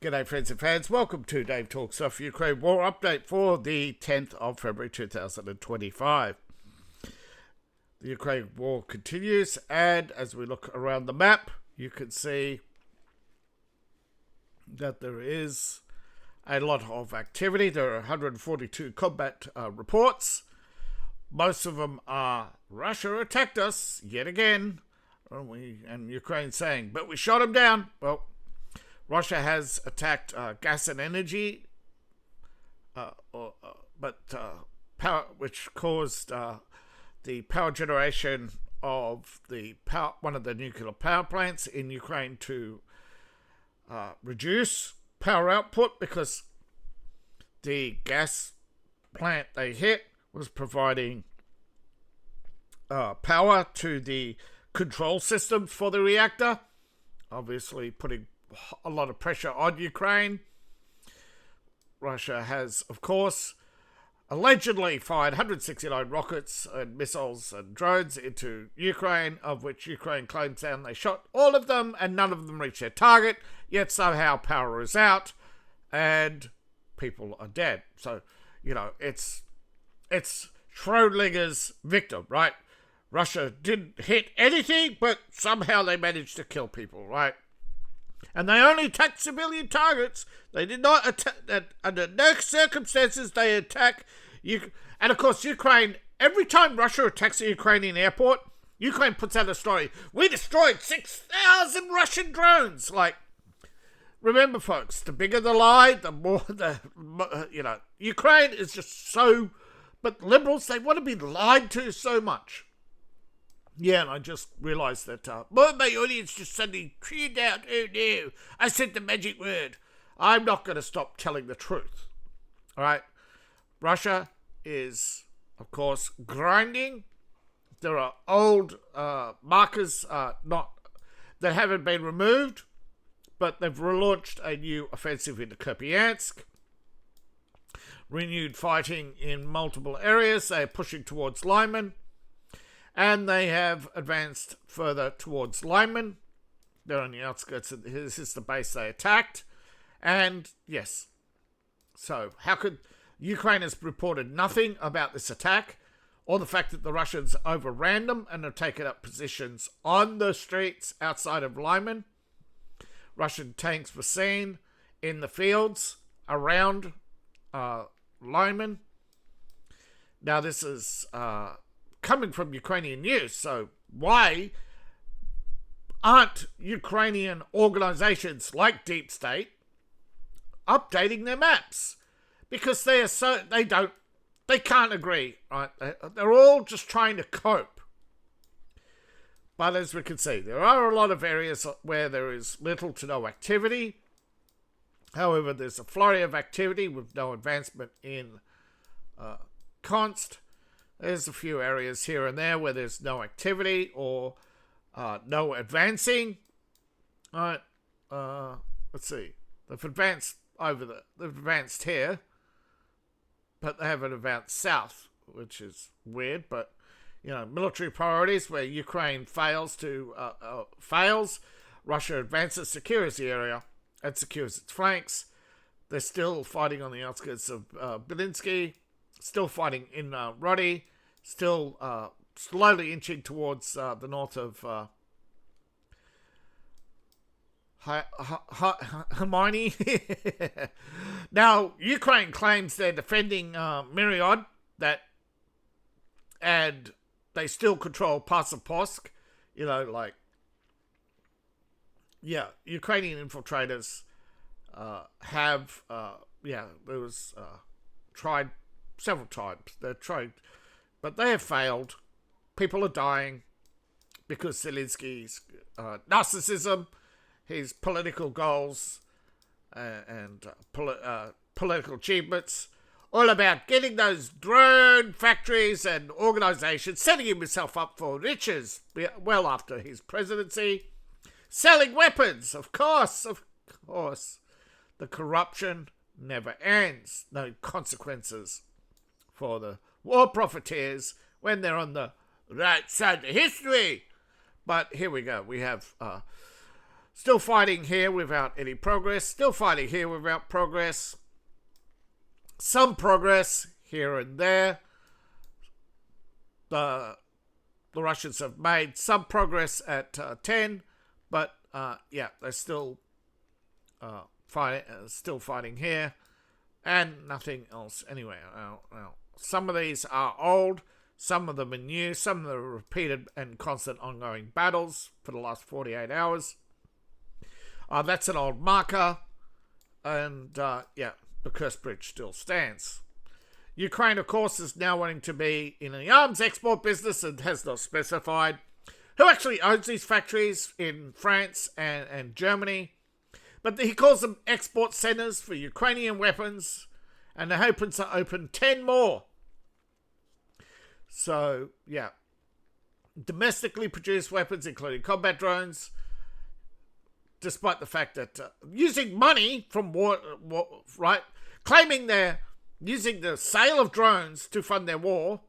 G'day friends and fans, welcome to Dave Talks Off Ukraine War Update for the 10th of February 2025. The Ukraine war continues, and as we look around the map, you can see that there is a lot of activity. There are 142 combat reports. Most of them are Russia attacked us yet again, and Ukraine saying, but we shot them down. Well, Russia has attacked gas and energy, power, which caused the power generation of one of the nuclear power plants in Ukraine to reduce power output because the gas plant they hit was providing power to the control systems for the reactor, obviously putting a lot of pressure on Ukraine. Russia has, of course, allegedly fired 169 rockets and missiles and drones into Ukraine, of which Ukraine claims down they shot all of them and none of them reached their target, yet somehow power is out and people are dead. So, it's Schrodinger's victim, right? Russia didn't hit anything, but somehow they managed to kill people, right? And they only attacked civilian targets. They did not attack, under no circumstances they attack. And of course, Ukraine, every time Russia attacks a Ukrainian airport, Ukraine puts out a story. We destroyed 6,000 Russian drones. Remember folks, the bigger the lie, the more Ukraine is just so, but liberals, they want to be lied to so much. Yeah, and I just realised that my audience just suddenly cleared out. Oh no, I said the magic word. I'm not going to stop telling the truth. All right? Russia is, of course, grinding. There are old markers that haven't been removed, but they've relaunched a new offensive into Kupiansk. Renewed fighting in multiple areas. They are pushing towards Lyman. And they have advanced further towards Lyman. They're on the outskirts of this is the base they attacked. And yes, so how could Ukraine has reported nothing about this attack or the fact that the Russians overran them and have taken up positions on the streets outside of Lyman. Russian tanks were seen in the fields around Lyman. Now this is coming from Ukrainian news, so why aren't Ukrainian organizations like Deep State updating their maps? Because they can't agree, right? They're all just trying to cope. But as we can see, there are a lot of areas where there is little to no activity. However, there's a flurry of activity with no advancement in Konst. There's a few areas here and there where there's no activity or no advancing. All right, let's see. They've advanced here, but they haven't advanced south, which is weird. But military priorities where Ukraine fails, Russia advances, secures the area, and secures its flanks. They're still fighting on the outskirts of Belinsky. Still fighting in Roddy, still slowly inching towards the north of Hermione. Now, Ukraine claims they're defending Myriad, and they still control Pasipolsk. Ukrainian infiltrators there was tried several times. They're tried, but they have failed. People are dying because Zelensky's narcissism, his political goals, and political achievements, all about getting those drone factories and organizations, setting himself up for riches well after his presidency, selling weapons, of course. The corruption never ends. No consequences for the war profiteers when they're on the right side of history. But here we go. We have Still fighting here without any progress. Still fighting here without progress. Some progress here and there. The Russians have made some progress at 10, but they're still fighting here, and nothing else anywhere. Now, some of these are old, some of them are new, some of them are repeated and constant ongoing battles for the last 48 hours. That's an old marker, and the Kursk Bridge still stands. Ukraine, of course, is now wanting to be in the arms export business and has not specified who actually owns these factories in France and Germany. But he calls them export centers for Ukrainian weapons, and they're hoping to open 10 more. So, domestically produced weapons, including combat drones, despite the fact that using money from war, right, claiming they're using the sale of drones to fund their war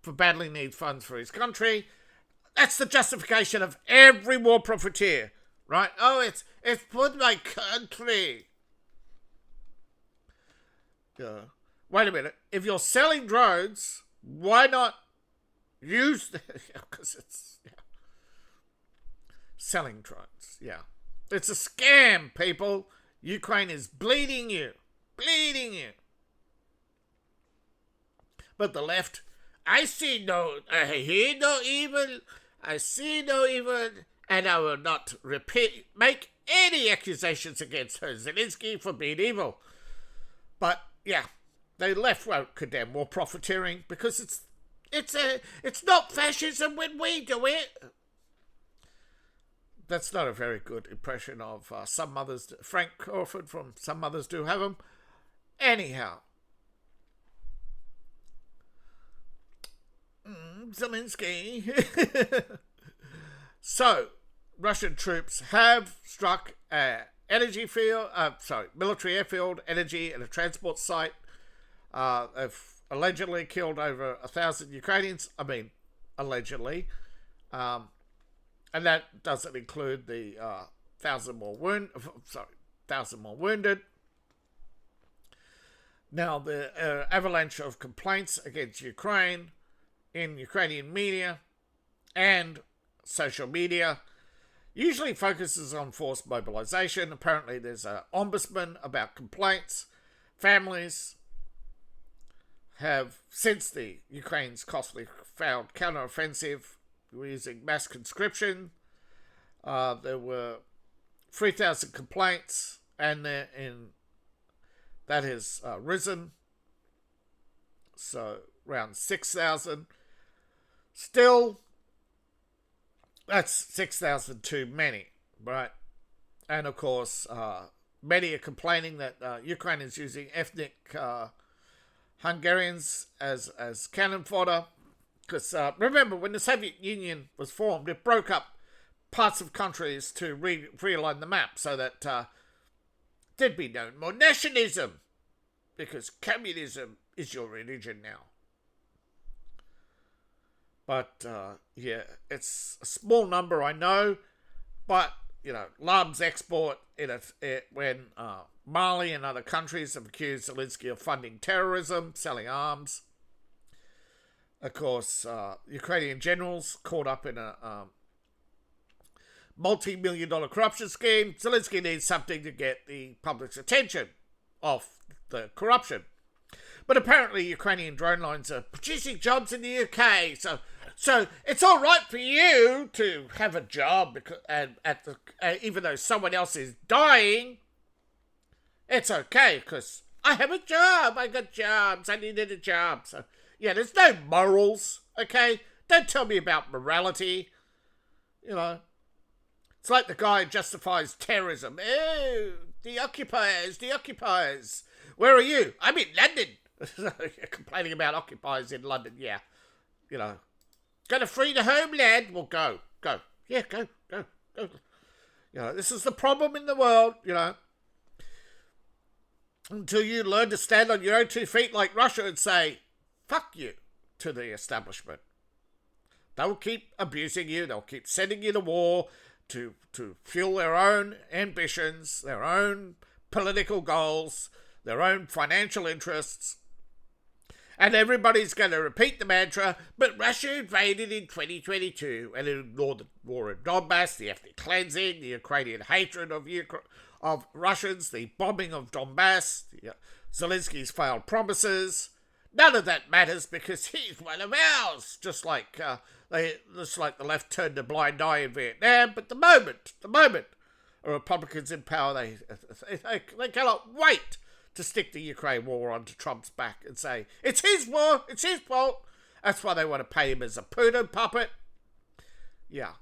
for badly needs funds for his country. That's the justification of every war profiteer, right? Oh, it's for my country. Wait a minute. If you're selling drones, why not use because it's selling drones. It's a scam, people. Ukraine is bleeding you. But the left, I hear no evil, I see no evil, and I will not make any accusations against her, Zelensky, for being evil. But the left won't condemn war profiteering because it's not fascism when we do it. That's not a very good impression of Some Mothers. Frank Crawford from Some Mothers Do Have 'Em. Anyhow. Zelensky. So, Russian troops have struck a military airfield, energy, and a transport site. They've allegedly killed over 1,000 Ukrainians. Allegedly. And that doesn't include the 1,000 more wounded. Now, the avalanche of complaints against Ukraine in Ukrainian media and social media usually focuses on forced mobilization. Apparently, there's an ombudsman about complaints. Families have, since the Ukraine's costly failed counteroffensive, we're using mass conscription. There were 3,000 complaints, and that has risen. So around 6,000. Still, that's 6,000 too many, right? And of course, many are complaining that Ukraine is using ethnic Hungarians as cannon fodder. Because remember, when the Soviet Union was formed, it broke up parts of countries to realign the map so that there'd be no more nationalism, because communism is your religion now. But it's a small number, I know, but arms export when Mali and other countries have accused Zelensky of funding terrorism, selling arms. Of course, Ukrainian generals caught up in a multi-million-dollar corruption scheme. Zelensky needs something to get the public's attention off the corruption. But apparently, Ukrainian drone lines are producing jobs in the UK. So it's all right for you to have a job, even though someone else is dying. It's okay because I have a job. I got jobs. I needed a job. So. There's no morals, okay? Don't tell me about morality. It's like the guy who justifies terrorism. Oh, the occupiers. Where are you? I'm in London. You're complaining about occupiers in London, Gonna free the homeland? Well, go. Yeah, go. This is the problem in the world, Until you learn to stand on your own 2 feet like Russia and say, fuck you to the establishment. They'll keep abusing you. They'll keep sending you to war to fuel their own ambitions, their own political goals, their own financial interests. And everybody's going to repeat the mantra, but Russia invaded in 2022 and ignored the war in Donbass, the ethnic cleansing, the Ukrainian hatred of Russians, the bombing of Donbass, Zelensky's failed promises. None of that matters because he's one of ours, just like the left turned a blind eye in Vietnam. But the moment Republicans in power, they cannot wait to stick the Ukraine war onto Trump's back and say, it's his war, it's his fault. That's why they want to pay him as a Putin puppet. Yeah.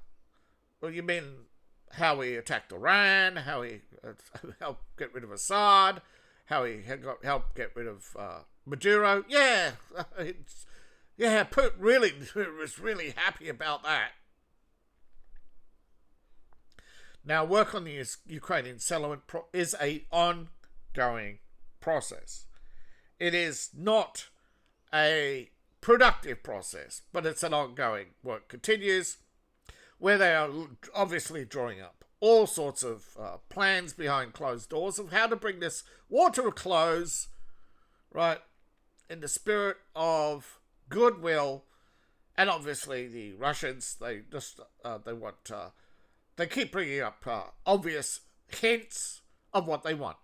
Well, you mean how he attacked Iran, how he helped get rid of Assad, how he helped get rid of Maduro? Yeah. Putin really was really happy about that. Now, work on the Ukrainian settlement is an ongoing process. It is not a productive process, but it's an ongoing work. Continues, where they are obviously drawing up all sorts of plans behind closed doors of how to bring this war to a close, right, in the spirit of goodwill. And obviously the Russians, they keep bringing up obvious hints of what they want.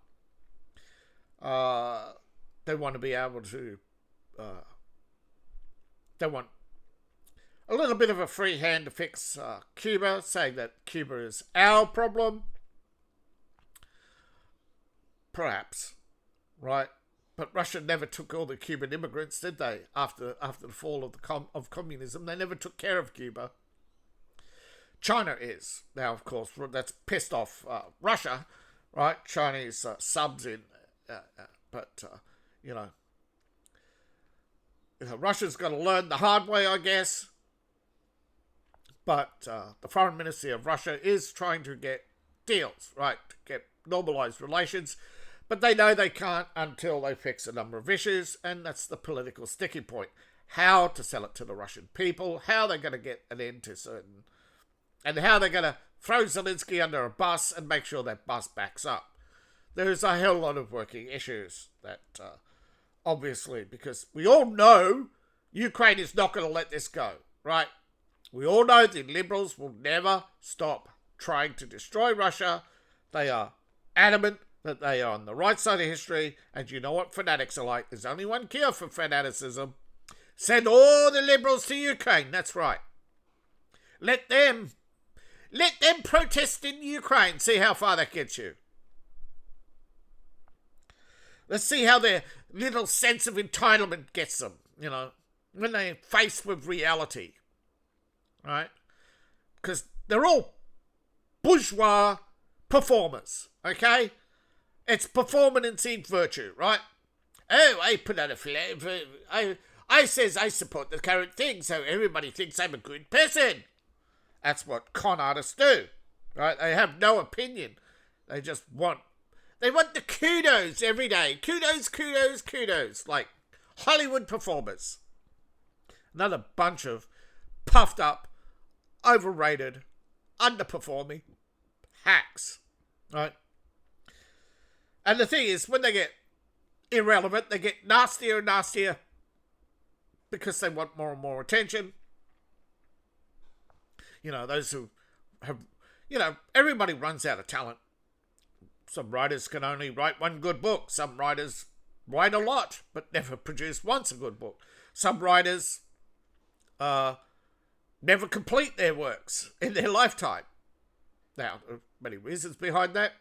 They want to be able to, they want a little bit of a free hand to fix Cuba, saying that Cuba is our problem. Perhaps, right? But Russia never took all the Cuban immigrants, did they? After the fall of communism, they never took care of Cuba. China is. Now, of course, that's pissed off Russia, right? Chinese subs in, but Russia's got to learn the hard way, I guess. But the foreign ministry of Russia is trying to get deals, right? To get normalized relations. But they know they can't until they fix a number of issues, and that's the political sticking point. How to sell it to the Russian people, how they're going to get an end to certain, and how they're going to throw Zelensky under a bus and make sure that bus backs up. There's a hell lot of working issues that, obviously, because we all know Ukraine is not going to let this go, right? We all know the liberals will never stop trying to destroy Russia. They are adamant that they are on the right side of history, and you know what fanatics are like. There's only one cure for fanaticism. Send all the liberals to Ukraine. That's right. Let them protest in Ukraine. See how far that gets you. Let's see how their little sense of entitlement gets them, when they're faced with reality. Right? Because they're all bourgeois performers, okay? It's performance in virtue, right? Oh, I put out a flag. I says I support the current thing, so everybody thinks I'm a good person. That's what con artists do, right? They have no opinion. They just want the kudos every day. Kudos, kudos, kudos. Like Hollywood performers. Another bunch of puffed up, overrated, underperforming hacks, right? And the thing is, when they get irrelevant, they get nastier and nastier because they want more and more attention. Those who have, everybody runs out of talent. Some writers can only write one good book. Some writers write a lot, but never produce once a good book. Some writers never complete their works in their lifetime. Now, there are many reasons behind that.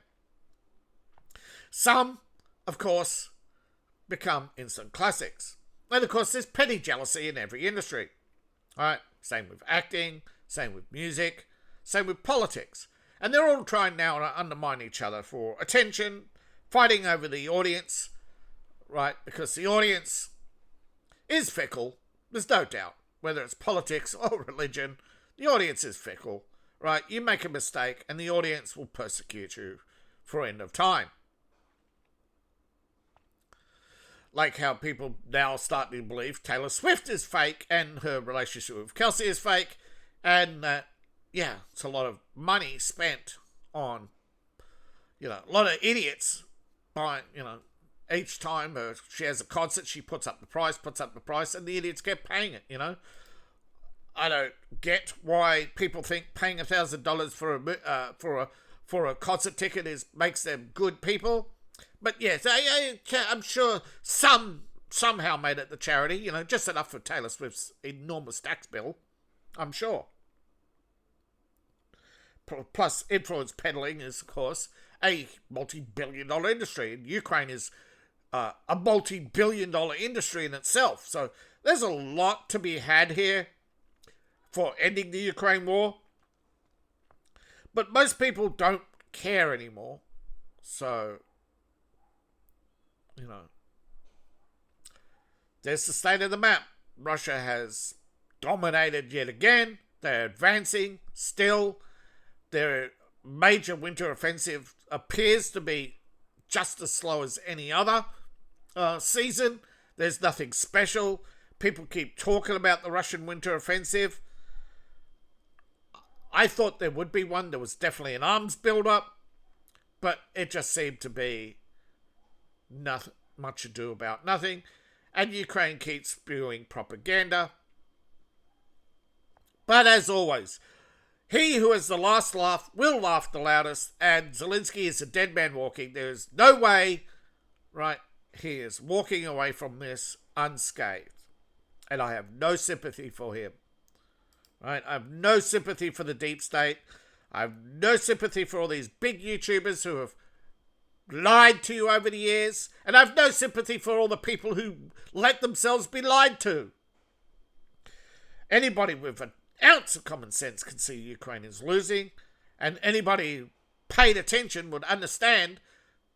Some, of course, become instant classics. And, of course, there's petty jealousy in every industry. All right? Same with acting, same with music, same with politics. And they're all trying now to undermine each other for attention, fighting over the audience, right? Because the audience is fickle, there's no doubt. Whether it's politics or religion, the audience is fickle, right? You make a mistake and the audience will persecute you for end of time. Like how people now starting to believe Taylor Swift is fake and her relationship with Kelsey is fake, and that, yeah, it's a lot of money spent on, a lot of idiots buying, each time she has a concert, she puts up the price, and the idiots kept paying it, I don't get why people think paying $1,000 for a concert ticket makes them good people. But yes, I'm sure somehow made it the charity, just enough for Taylor Swift's enormous tax bill, I'm sure. Plus, influence peddling is, of course, a multi-billion-dollar industry. And Ukraine is a multi-billion-dollar industry in itself. So there's a lot to be had here for ending the Ukraine war. But most people don't care anymore. So, there's the state of the map. Russia has dominated yet again. They're advancing still. Their major winter offensive appears to be just as slow as any other season. There's nothing special. People keep talking about the Russian winter offensive. I thought there would be one. There was definitely an arms build-up, but it just seemed to be nothing, much ado about nothing. And Ukraine keeps spewing propaganda. But as always, he who has the last laugh will laugh the loudest, and Zelensky is a dead man walking. There is no way, right? He is walking away from this unscathed. And I have no sympathy for him. Right? I have no sympathy for the deep state. I have no sympathy for all these big YouTubers who have lied to you over the years. And I have no sympathy for all the people who let themselves be lied to. Anybody with an ounce of common sense can see Ukraine is losing, and anybody who paid attention would understand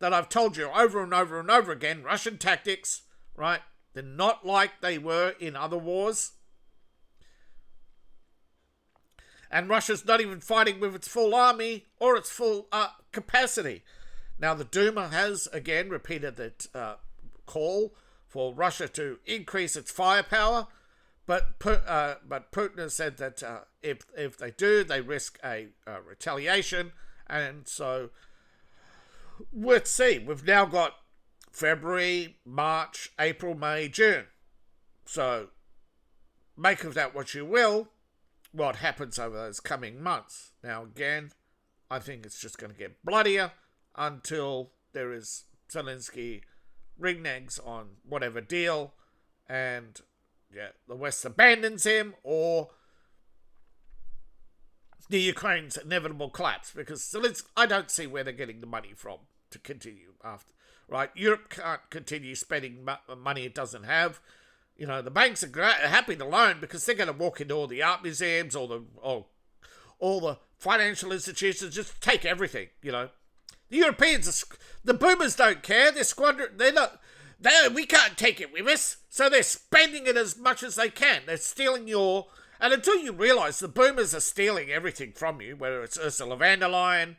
that I've told you over and over and over again, Russian tactics, right? They're not like they were in other wars. And Russia's not even fighting with its full army or its full capacity. Now, the Duma has again repeated that call for Russia to increase its firepower. But Putin has said that if they do, they risk a retaliation. And so, let's see. We've now got February, March, April, May, June. So, make of that what you will, what happens over those coming months. Now, again, I think it's just going to get bloodier until there is Zelensky ringnegs on whatever deal, and the West abandons him, or the Ukraine's inevitable collapse, because I don't see where they're getting the money from to continue after. Right, Europe can't continue spending money it doesn't have. The banks are happy to loan because they're going to walk into all the art museums, all the financial institutions, just take everything. The Europeans, the boomers don't care. They're squandering. We can't take it with us, so they're spending it as much as they can. They're stealing and until you realise the boomers are stealing everything from you, whether it's Ursula von der Leyen,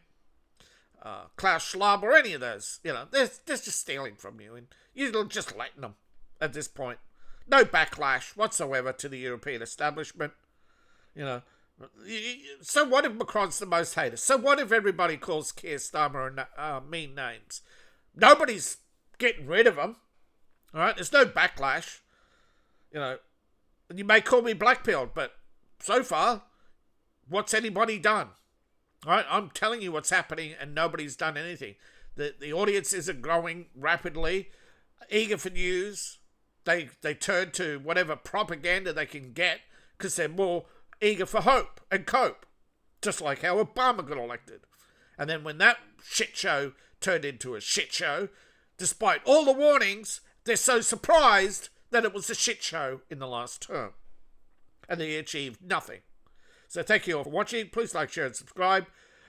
Klaus Schwab, or any of those, they're just stealing from you, and you're just letting them at this point. No backlash whatsoever to the European establishment. So what if Macron's the most hated? So what if everybody calls Keir Starmer mean names? Nobody's getting rid of them. All right, there's no backlash. And you may call me black-pilled, but so far, what's anybody done? All right, I'm telling you what's happening, and nobody's done anything. The audience isn't growing rapidly, eager for news. They turn to whatever propaganda they can get because they're more eager for hope and cope, just like how Obama got elected. And then when that shit show turned into a shit show, despite all the warnings, they're so surprised that it was a shit show in the last term. And they achieved nothing. So thank you all for watching. Please like, share and subscribe.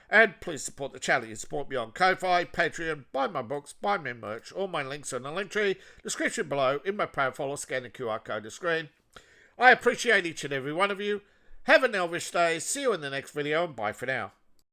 And please support the channel. You support me on Ko-Fi, Patreon, buy my books, buy my merch. All my links are in the link tree, description below, in my profile, or scan the QR code on the screen. I appreciate each and every one of you. Have an elvish day. See you in the next video, and bye for now.